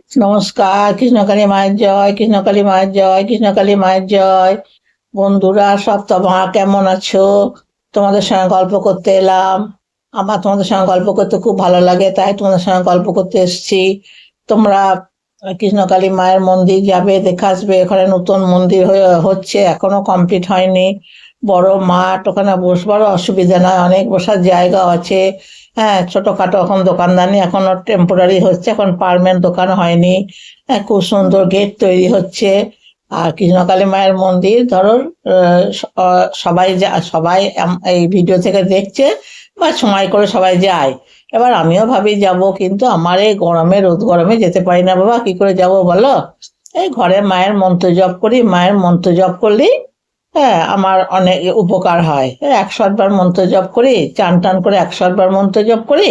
নমস্কার। কৃষ্ণকালী মায়ের জয়, কৃষ্ণকালী মায়ের জয়, কৃষ্ণকালী মায়ের জয়। বন্ধুরা সব তোমরা কেমন আছো? তোমাদের সঙ্গে গল্প করতে এলাম। আমার তোমাদের সঙ্গে গল্প করতে খুব ভালো লাগে, তাই তোমাদের সঙ্গে গল্প করতে এসেছি। তোমরা কৃষ্ণকালী মায়ের মন্দির যাবে, দেখে আসবে। ওখানে নতুন মন্দির হচ্ছে, এখনো কমপ্লিট হয়নি। বড় মাঠ, ওখানে বসবারও অসুবিধা নয়, অনেক বসার জায়গা আছে। হ্যাঁ, ছোটখাটো এখন দোকানদানি এখনো টেম্পোরারি হচ্ছে, এখন পার্মানেন্ট দোকান হয়নি। হ্যাঁ, খুব সুন্দর গেট তৈরি হচ্ছে। আর কৃষ্ণকালী মায়ের মন্দির ধরো সবাই এই ভিডিও থেকে দেখছে বা সময় করে সবাই যায়। এবার আমিও ভাবি যাব, কিন্তু আমার এই গরমে, রোদ গরমে যেতে পারি না বাবা, কি করে যাব বলো? এই ঘরে মায়ের মন্ত্র জপ করি, মায়ের মন্ত্র জপ করলেই হ্যাঁ আমার অনেক উপকার হয়। 108 বার মন্ত্র জপ করি, চান টান করে 108 বার মন্ত্র জপ করি।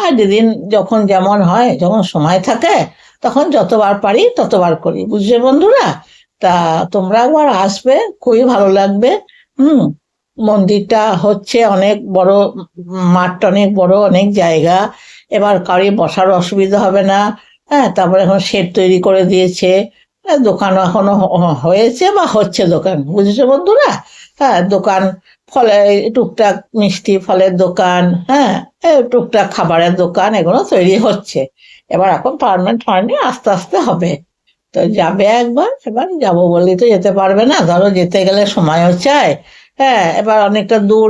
আর যেদিন যখন যেমন হয়, যখন সময় থাকে তখন যতবার পারি ততবার করি, বুঝলে বন্ধুরা? তা তোমরা একবার আসবে, খুবই ভালো লাগবে। হুম। মন্দিরটা হচ্ছে অনেক বড়, মাঠটা অনেক বড়, অনেক জায়গা। এবার কারি বসার অসুবিধা হবে না। হ্যাঁ, তারপরে এখন শেড তৈরি করে দিয়েছে। দোকানও এখনো হয়েছে বা হচ্ছে দোকান, বুঝেছো বন্ধুরা? হ্যাঁ, দোকান, ফলে টুকটাক মিষ্টি ফলের দোকান, হ্যাঁ, টুকটাক খাবারের দোকান, এগুলো তৈরি হচ্ছে। এবার এখন পার্মানেন্ট হয়নি, আস্তে আস্তে হবে। তো যাবে একবার, এবার যাবো বললেই তো যেতে পারবে না, ধরো যেতে গেলে সময়ও চাই। হ্যাঁ, এবার অনেকটা দূর।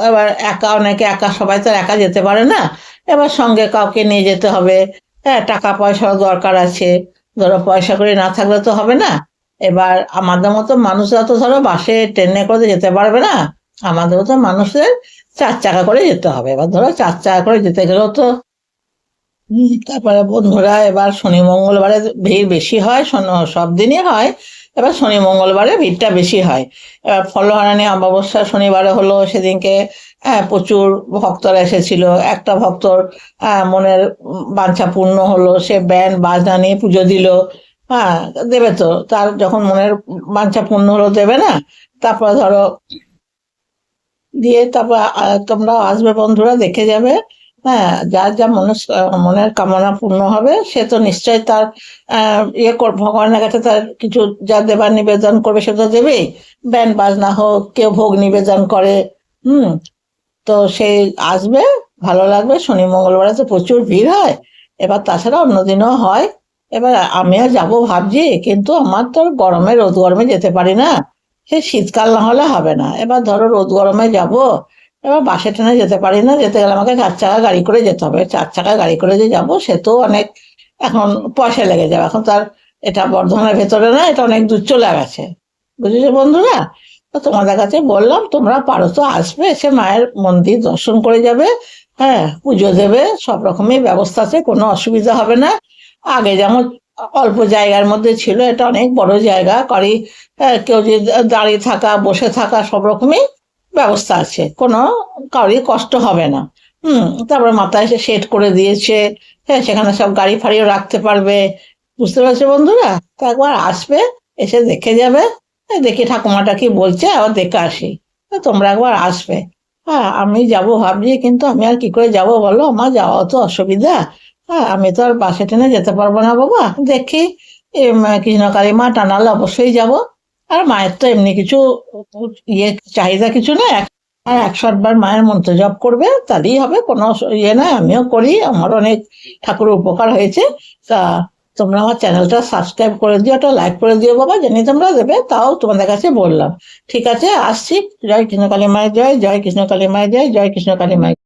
এবার একা, অনেকে একা, সবাই তো আর একা যেতে পারে না। এবার সঙ্গে কাউকে নিয়ে যেতে হবে। হ্যাঁ, টাকা পয়সারও দরকার আছে। ধরো পয়সা করে না থাকলে তো হবে না। এবার আমাদের মতো মানুষরা তো ধরো বাসে ট্রেনে করে যেতে পারবে না। আমাদের মতো মানুষদের 4 চাকা করে যেতে হবে। এবার ধরো 4 চাকা করে যেতে গেলেও তো তারপরে বন্ধুরা, এবার শনি মঙ্গলবারে ভিড় বেশি হয়, সব দিনই হয়। এবার শনি মঙ্গলবারে ভিড়টা বেশি হয়। এবার ফলহারানি অমাবস্যা শনিবারে হলো, সেদিনকে প্রচুর ভক্তরা এসেছিল। একটা ভক্তর মনের বাঞ্ছা পূর্ণ হলো, সে ব্যান্ড বাজনা নিয়ে পুজো দিল। হ্যাঁ, দেবে তো, তার যখন মনের বাঞ্ছা পূর্ণ হলো দেবে না? তারপর ধরো দিয়ে তারপর তোমরা আসবে বন্ধুরা, দেখে যাবে। হ্যাঁ, যার যা মনের কামনা পূর্ণ হবে সে তো নিশ্চয়ই তার ভগবানের কাছে তার কিছু যা দেবার নিবেদন করবে সে তো দেবেই। ব্যান্ড বাজনা হোক, কেউ ভোগ নিবেদন করে। হুম। তো সেই আসবে, ভালো লাগবে। শনি মঙ্গলবারে তো প্রচুর ভিড় হয়। এবার তাছাড়া অন্যদিনও হয়। এবার আমিও যাব ভাবছি, কিন্তু আমার তো গরমে, রোদ গরমে যেতে পারি না। সে শীতকাল না হলে হবে না। এবার ধরো রোদ গরমে যাব, এবার বাসে ট্রেনে যেতে পারি না। যেতে গেলে আমাকে 4 চাকা গাড়ি করে যেতে হবে। 4 চাকা গাড়ি করে যে যাবো, সে তো অনেক এখন পয়সা লেগে যাবে। এখন তার, এটা বর্ধমানের ভেতরে না, এটা অনেক দূর চলে গেছে, বুঝেছো বন্ধুরা? তো তোমাদের কাছে বললাম, তোমরা পারো তো আসবে, এসে মায়ের মন্দির দর্শন করে যাবে। হ্যাঁ, পুজো দেবে, সব রকমই ব্যবস্থা আছে, কোনো অসুবিধা হবে না। আগে যেমন অল্প জায়গার মধ্যে ছিল, এটা অনেক বড় জায়গা করি। কেউ যদি দাঁড়িয়ে থাকা, বসে থাকা, সব রকমই ব্যবস্থা আছে, কোনো কারোরই কষ্ট হবে না। তারপরে মাথায় এসে সেট করে দিয়েছে। হ্যাঁ, সেখানে সব গাড়ি ফাড়িও রাখতে পারবে। বুঝতে পারছো বন্ধুরা? তো একবার আসবে, এসে দেখে যাবে। দেখি ঠাকুমাটা কি বলছে, আবার দেখে আসি। তো তোমরা একবার আসবে। হ্যাঁ, আমি যাব ভাবছি, কিন্তু আমি আর কি করে যাব বলো, আমার যাওয়া তো অসুবিধা। হ্যাঁ, আমি তো আর বাসে ট্রেনে যেতে পারবো না বাবা। দেখি কৃষ্ণকালী মা টানালে অবশ্যই যাব। আর মায়ের তো এমনি কিছু ইয়ে চাহিদা কিছু না। আর 108 বার মায়ের মন্ত্র জপ করবে, তাহলেই হবে, কোনো ইয়ে নয়। আমিও করি, আমার অনেক ঠাকুরের উপকার হয়েছে। তা তোমরা আমার চ্যানেলটা সাবস্ক্রাইব করে দিও, একটা লাইক করে দিও বাবা, জানি তোমরা দেবে, তাও তোমাদের কাছে বললাম। ঠিক আছে, আসছি। জয় কৃষ্ণকালী মায়ের জয়, জয় কৃষ্ণকালী মায়ের জয়, জয় কৃষ্ণকালী মায়ের।